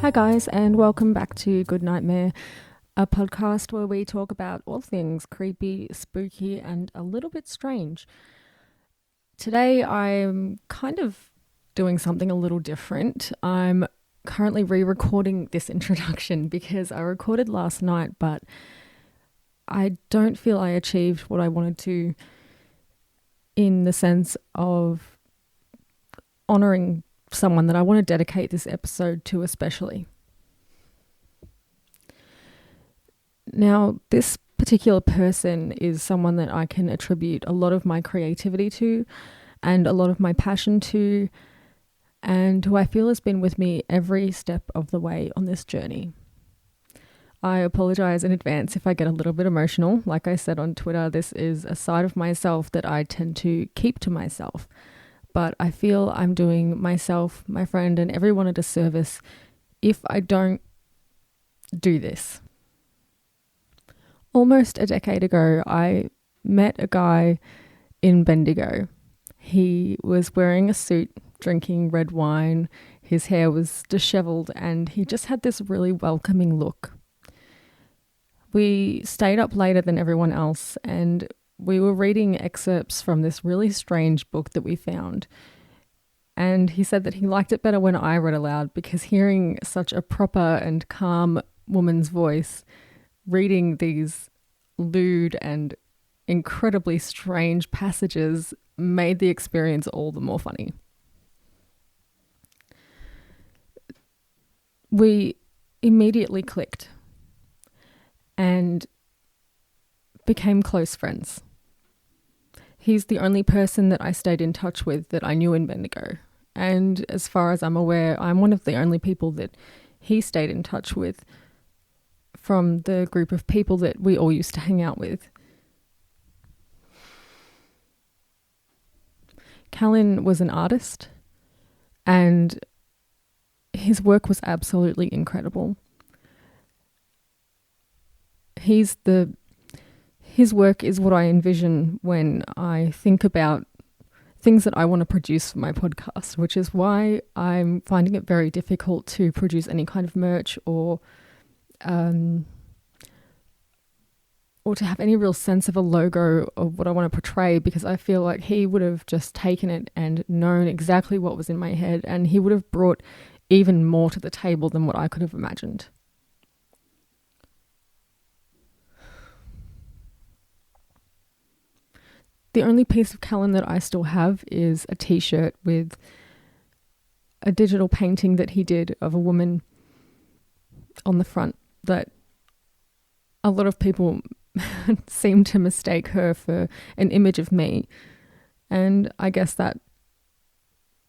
Hi guys, and welcome back to Good Nightmare, a podcast where we talk about all things creepy, spooky, and a little bit strange. Today I'm kind of doing something a little different. I'm currently re-recording this introduction because I recorded last night, but I don't feel I achieved what I wanted to in the sense of honouring someone that I want to dedicate this episode to especially. Now, this particular person is someone that I can attribute a lot of my creativity to and a lot of my passion to, and who I feel has been with me every step of the way on this journey. I apologize in advance if I get a little bit emotional. Like I said on Twitter, this is a side of myself that I tend to keep to myself. But I feel I'm doing myself, my friend, and everyone a disservice if I don't do this. Almost a decade ago, I met a guy in Bendigo. He was wearing a suit, drinking red wine. His hair was disheveled, and he just had this really welcoming look. We stayed up later than everyone else, and we were reading excerpts from this really strange book that we found. And he said that he liked it better when I read aloud because hearing such a proper and calm woman's voice reading these lewd and incredibly strange passages made the experience all the more funny. We immediately clicked and became close friends. He's the only person that I stayed in touch with that I knew in Bendigo. And as far as I'm aware, I'm one of the only people that he stayed in touch with from the group of people that we all used to hang out with. Callan was an artist, and his work was absolutely incredible. His work is what I envision when I think about things that I want to produce for my podcast, which is why I'm finding it very difficult to produce any kind of merch or to have any real sense of a logo of what I want to portray, because I feel like he would have just taken it and known exactly what was in my head, and he would have brought even more to the table than what I could have imagined. The only piece of Callan that I still have is a t-shirt with a digital painting that he did of a woman on the front that a lot of people seem to mistake her for an image of me. And I guess that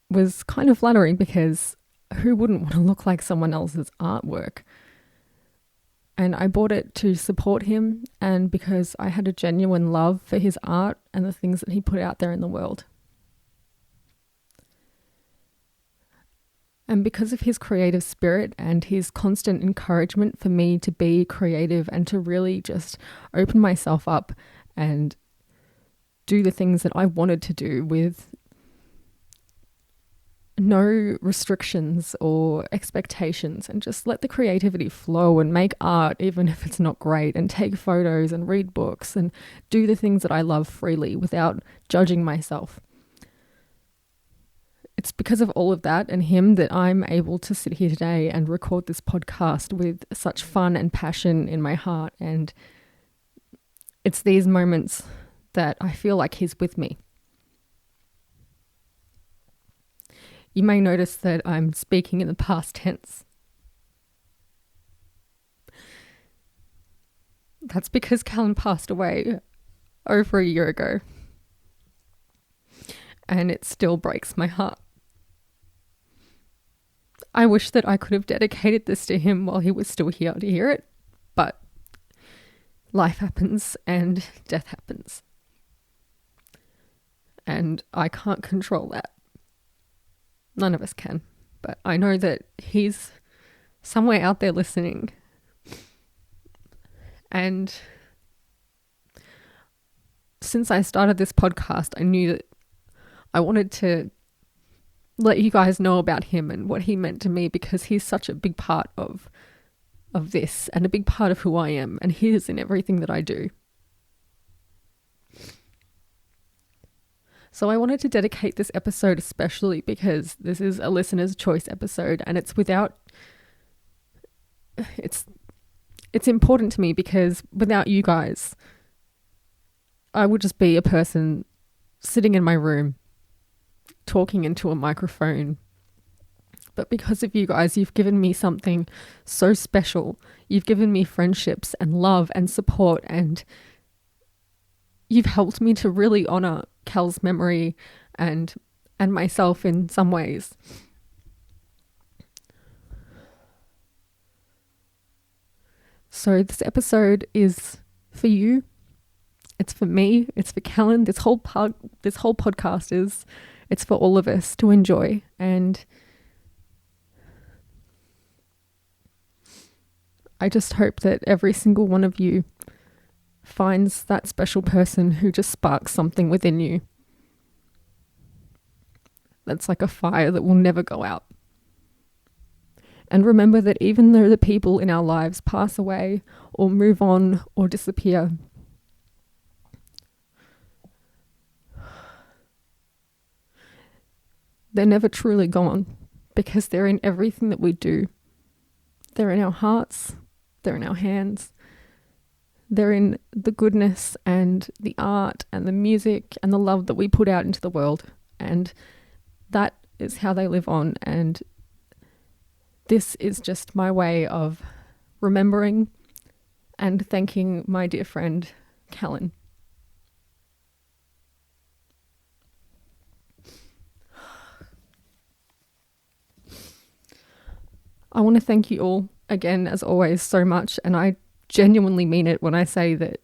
was kind of flattering because who wouldn't want to look like someone else's artwork? And I bought it to support him and because I had a genuine love for his art and the things that he put out there in the world. And because of his creative spirit and his constant encouragement for me to be creative and to really just open myself up and do the things that I wanted to do with no restrictions or expectations, and just let the creativity flow and make art even if it's not great, and take photos and read books and do the things that I love freely without judging myself. It's because of all of that and him that I'm able to sit here today and record this podcast with such fun and passion in my heart, and it's these moments that I feel like he's with me. You may notice that I'm speaking in the past tense. That's because Callan passed away over a year ago. And it still breaks my heart. I wish that I could have dedicated this to him while he was still here to hear it, but life happens and death happens. And I can't control that. None of us can, but I know that he's somewhere out there listening. And since I started this podcast, I knew that I wanted to let you guys know about him and what he meant to me, because he's such a big part of this and a big part of who I am, and he is in everything that I do. So I wanted to dedicate this episode especially because this is a listener's choice episode, and it's important to me because without you guys, I would just be a person sitting in my room talking into a microphone. But because of you guys, you've given me something so special. You've given me friendships and love and support, and you've helped me to really honor Cal's memory and myself in some ways. So this episode is for you. It's for me. It's for Callan. This whole podcast is. It's for all of us to enjoy. And I just hope that every single one of you finds that special person who just sparks something within you. That's like a fire that will never go out. And remember that even though the people in our lives pass away or move on or disappear, they're never truly gone, because they're in everything that we do. They're in our hearts, they're in our hands, they're in the goodness and the art and the music and the love that we put out into the world. And that is how they live on. And this is just my way of remembering and thanking my dear friend, Callan. I want to thank you all again, as always, so much. And I genuinely mean it when I say that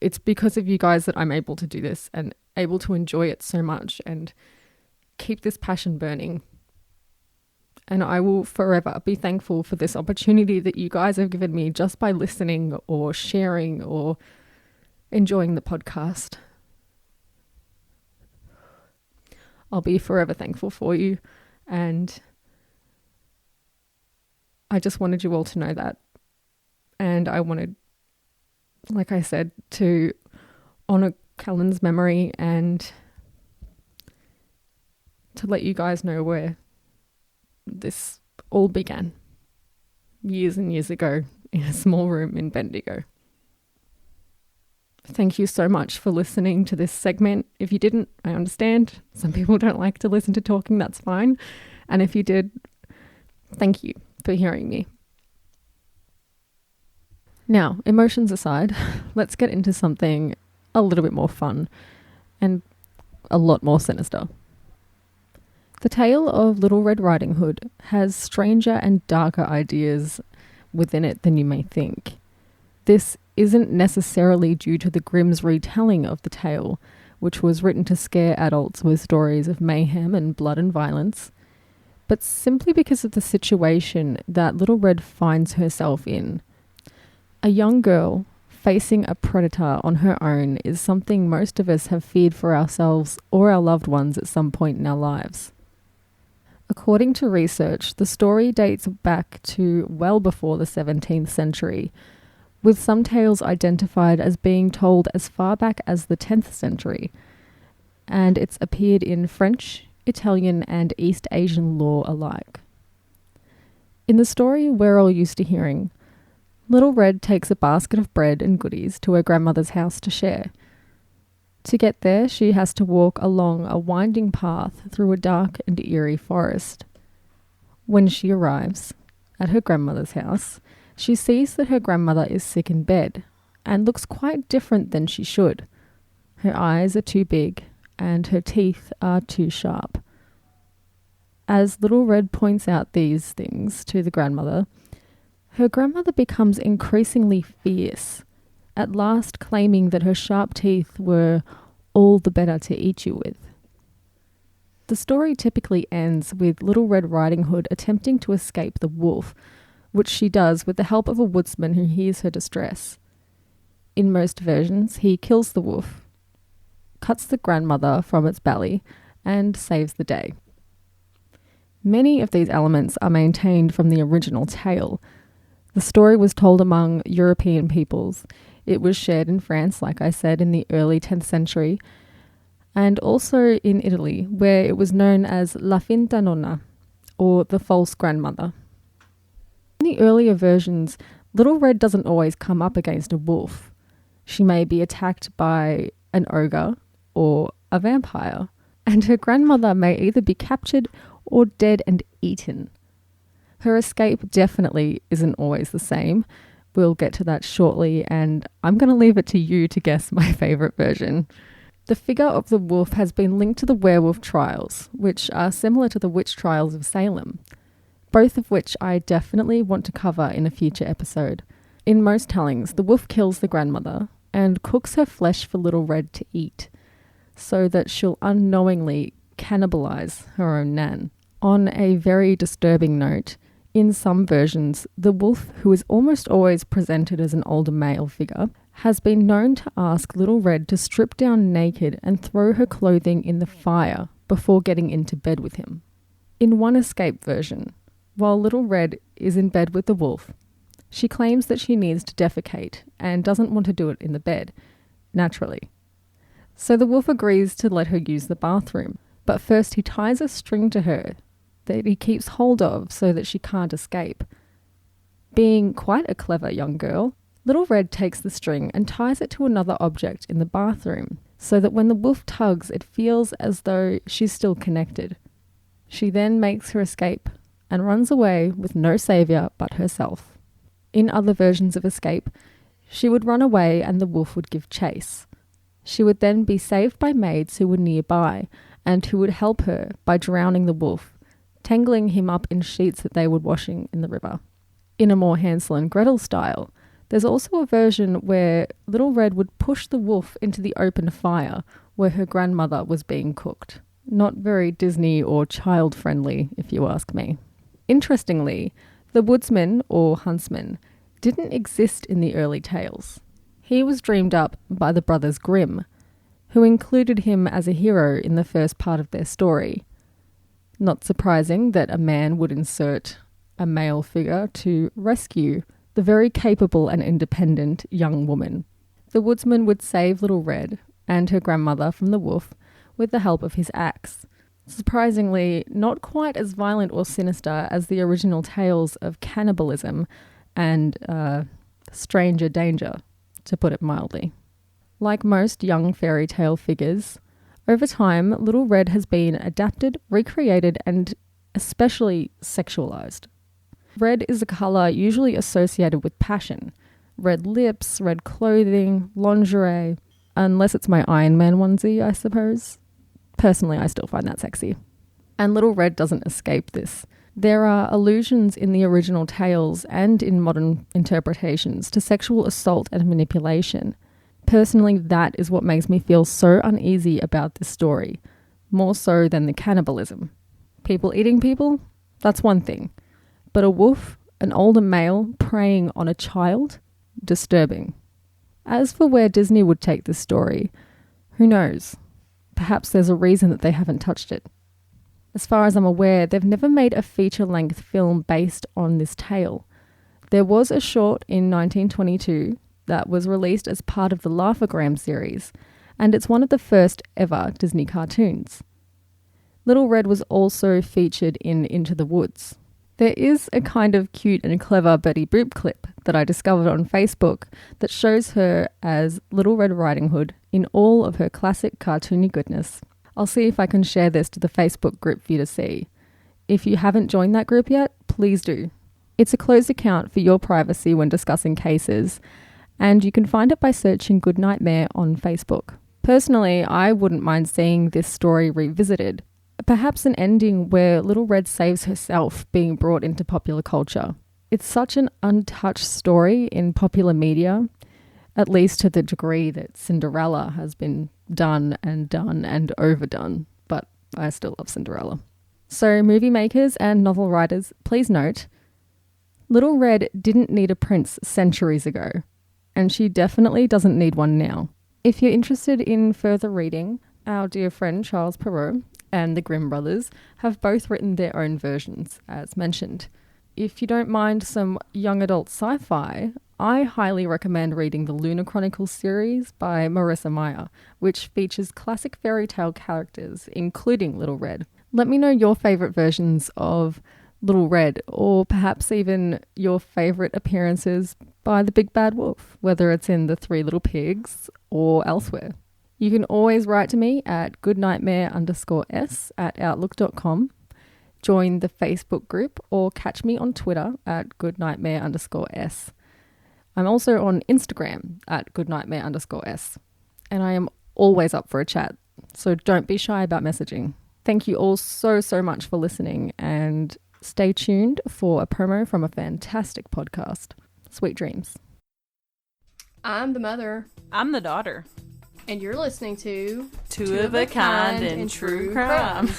it's because of you guys that I'm able to do this and able to enjoy it so much and keep this passion burning. And I will forever be thankful for this opportunity that you guys have given me just by listening or sharing or enjoying the podcast. I'll be forever thankful for you. And I just wanted you all to know that. And I wanted, like I said, to honor Callan's memory and to let you guys know where this all began years and years ago in a small room in Bendigo. Thank you so much for listening to this segment. If you didn't, I understand. Some people don't like to listen to talking, that's fine. And if you did, thank you for hearing me. Now, emotions aside, let's get into something a little bit more fun and a lot more sinister. The tale of Little Red Riding Hood has stranger and darker ideas within it than you may think. This isn't necessarily due to the Grimm's retelling of the tale, which was written to scare adults with stories of mayhem and blood and violence, but simply because of the situation that Little Red finds herself in. A young girl facing a predator on her own is something most of us have feared for ourselves or our loved ones at some point in our lives. According to research, the story dates back to well before the 17th century, with some tales identified as being told as far back as the 10th century, and it's appeared in French, Italian, and East Asian lore alike. In the story we're all used to hearing, Little Red takes a basket of bread and goodies to her grandmother's house to share. To get there, she has to walk along a winding path through a dark and eerie forest. When she arrives at her grandmother's house, she sees that her grandmother is sick in bed and looks quite different than she should. Her eyes are too big and her teeth are too sharp. As Little Red points out these things to the grandmother, her grandmother becomes increasingly fierce, at last claiming that her sharp teeth were all the better to eat you with. The story typically ends with Little Red Riding Hood attempting to escape the wolf, which she does with the help of a woodsman who hears her distress. In most versions, he kills the wolf, cuts the grandmother from its belly, and saves the day. Many of these elements are maintained from the original tale. The story was told among European peoples. It was shared in France, like I said, in the early 10th century, and also in Italy, where it was known as La finta nonna, or the false grandmother. In the earlier versions, Little Red doesn't always come up against a wolf. She may be attacked by an ogre or a vampire, and her grandmother may either be captured or dead and eaten. Her escape definitely isn't always the same. We'll get to that shortly, and I'm going to leave it to you to guess my favourite version. The figure of the wolf has been linked to the werewolf trials, which are similar to the witch trials of Salem, both of which I definitely want to cover in a future episode. In most tellings, the wolf kills the grandmother and cooks her flesh for Little Red to eat, so that she'll unknowingly cannibalize her own nan. On a very disturbing note, in some versions, the wolf, who is almost always presented as an older male figure, has been known to ask Little Red to strip down naked and throw her clothing in the fire before getting into bed with him. In one escape version, while Little Red is in bed with the wolf, she claims that she needs to defecate and doesn't want to do it in the bed, naturally. So the wolf agrees to let her use the bathroom, but first he ties a string to her that he keeps hold of so that she can't escape. Being quite a clever young girl, Little Red takes the string and ties it to another object in the bathroom, so that when the wolf tugs, it feels as though she's still connected. She then makes her escape and runs away with no saviour but herself. In other versions of escape, she would run away and the wolf would give chase. She would then be saved by maids who were nearby and who would help her by drowning the wolf, tangling him up in sheets that they were washing in the river. In a more Hansel and Gretel style, there's also a version where Little Red would push the wolf into the open fire where her grandmother was being cooked. Not very Disney or child-friendly, if you ask me. Interestingly, the woodsman or huntsman didn't exist in the early tales. He was dreamed up by the brothers Grimm, who included him as a hero in the first part of their story. Not surprising that a man would insert a male figure to rescue the very capable and independent young woman. The woodsman would save Little Red and her grandmother from the wolf with the help of his axe. Surprisingly, not quite as violent or sinister as the original tales of cannibalism and stranger danger, to put it mildly. Like most young fairy tale figures, over time, Little Red has been adapted, recreated, and especially sexualized. Red is a colour usually associated with passion. Red lips, red clothing, lingerie, unless it's my Iron Man onesie, I suppose. Personally, I still find that sexy. And Little Red doesn't escape this. There are allusions in the original tales and in modern interpretations to sexual assault and manipulation. Personally, that is what makes me feel so uneasy about this story, more so than the cannibalism. People eating people? That's one thing. But a wolf, an older male, preying on a child? Disturbing. As for where Disney would take this story, who knows? Perhaps there's a reason that they haven't touched it. As far as I'm aware, they've never made a feature-length film based on this tale. There was a short in 1922 that was released as part of the Laugh-O-Gram series, and it's one of the first ever Disney cartoons. Little Red was also featured in Into the Woods. There is a kind of cute and clever Betty Boop clip that I discovered on Facebook that shows her as Little Red Riding Hood in all of her classic cartoony goodness. I'll see if I can share this to the Facebook group for you to see. If you haven't joined that group yet, please do. It's a closed account for your privacy when discussing cases, and you can find it by searching Good Nightmare on Facebook. Personally, I wouldn't mind seeing this story revisited. Perhaps an ending where Little Red saves herself being brought into popular culture. It's such an untouched story in popular media, at least to the degree that Cinderella has been done and overdone, but I still love Cinderella. So movie makers and novel writers, please note, Little Red didn't need a prince centuries ago, and she definitely doesn't need one now. If you're interested in further reading, our dear friend Charles Perrault and the Grimm brothers have both written their own versions, as mentioned. If you don't mind some young adult sci-fi, I highly recommend reading the Lunar Chronicles series by Marissa Meyer, which features classic fairy tale characters, including Little Red. Let me know your favourite versions of Little Red, or perhaps even your favourite appearances by the Big Bad Wolf, whether it's in The Three Little Pigs or elsewhere. You can always write to me at goodnightmare_s@outlook.com, join the Facebook group, or catch me on Twitter at goodnightmare_s. I'm also on Instagram at goodnightmare_s, and I am always up for a chat, so don't be shy about messaging. Thank you all so much for listening, and stay tuned for a promo from a fantastic podcast. Sweet dreams. I'm the mother. I'm the daughter. And you're listening to Two of a Kind and True Crime.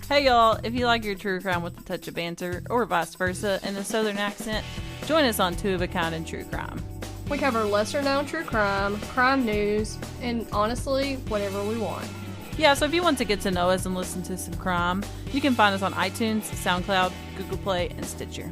Hey y'all, if you like your true crime with a touch of banter, or vice versa, in a southern accent, join us on Two of a Kind and True Crime. We cover lesser known true crime, crime news, and honestly, whatever we want. Yeah, so if you want to get to know us and listen to some crime, you can find us on iTunes, SoundCloud, Google Play, and Stitcher.